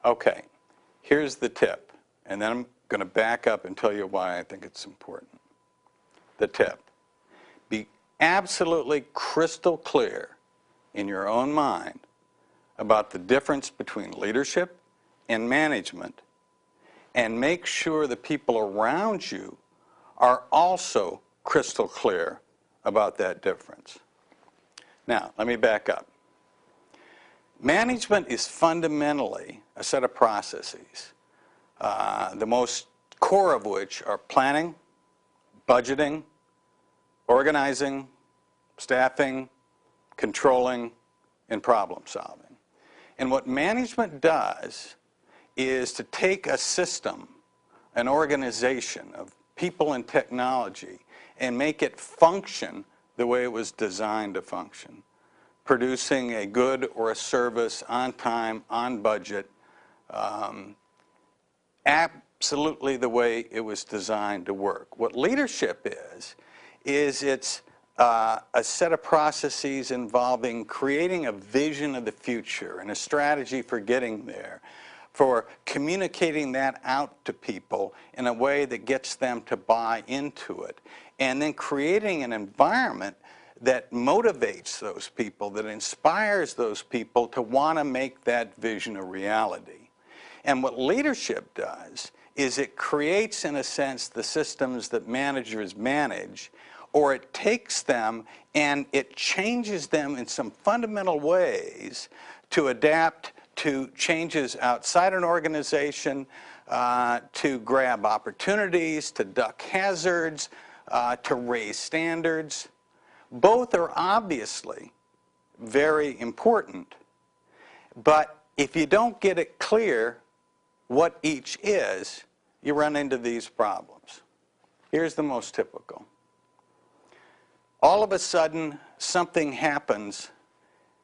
Okay, here's the tip, and then I'm going to back up and tell you why I think it's important. The tip: be absolutely crystal clear in your own mind about the difference between leadership and management, and make sure the people around you are also crystal clear about that difference. Now, let me back up. Management is fundamentally a set of processes, the most core of which are planning, budgeting, organizing, staffing, controlling, and problem solving. And what management does is to take a system, an organization of people and technology, and make it function the way it was designed to function, producing a good or a service on time, on budget, absolutely the way it was designed to work. What leadership is it's a set of processes involving creating a vision of the future and a strategy for getting there, for communicating that out to people in a way that gets them to buy into it, and then creating an environment that motivates those people, that inspires those people to want to make that vision a reality. And what leadership does is it creates, in a sense, the systems that managers manage, or it takes them and it changes them in some fundamental ways to adapt to changes outside an organization, to grab opportunities, to duck hazards, to raise standards. Both are obviously very important, but if you don't get it clear what each is, you run into these problems. Here's the most typical. All of a sudden, something happens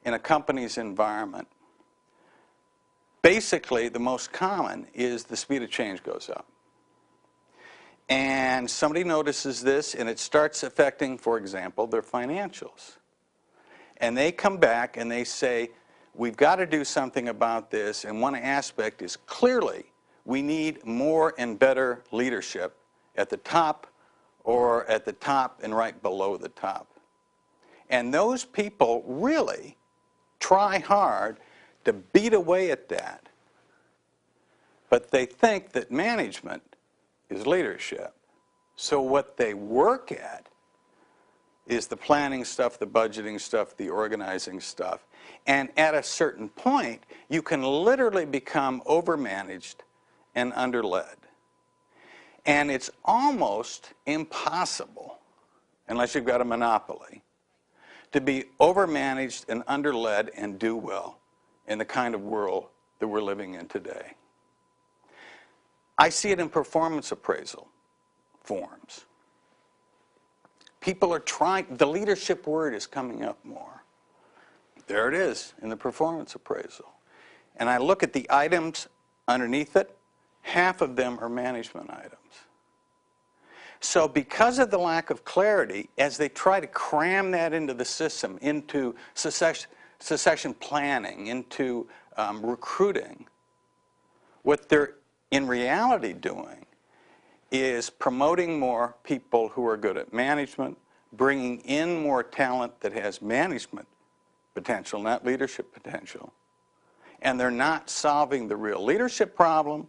in a company's environment. Basically, the most common is the speed of change goes up. And somebody notices this, and it starts affecting, for example, their financials. And they come back and they say, we've got to do something about this, and one aspect is clearly we need more and better leadership at the top, or at the top and right below the top. And those people really try hard to beat away at that. But they think that management is leadership. So what they work at is the planning stuff, the budgeting stuff, the organizing stuff. And at a certain point, you can literally become overmanaged and underled. And it's almost impossible, unless you've got a monopoly, to be overmanaged and underled and do well in the kind of world that we're living in today. I see it in performance appraisal forms. People are trying, the leadership word is coming up more. There it is in the performance appraisal. And I look at the items underneath it, half of them are management items. So because of the lack of clarity, as they try to cram that into the system, into succession planning, into recruiting, what they're in reality doing is promoting more people who are good at management, bringing in more talent that has management potential, not leadership potential. And they're not solving the real leadership problem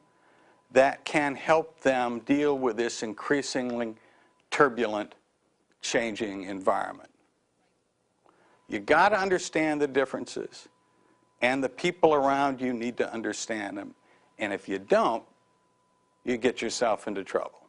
that can help them deal with this increasingly turbulent, changing environment. You got to understand the differences, and the people around you need to understand them. And if you don't, you get yourself into trouble.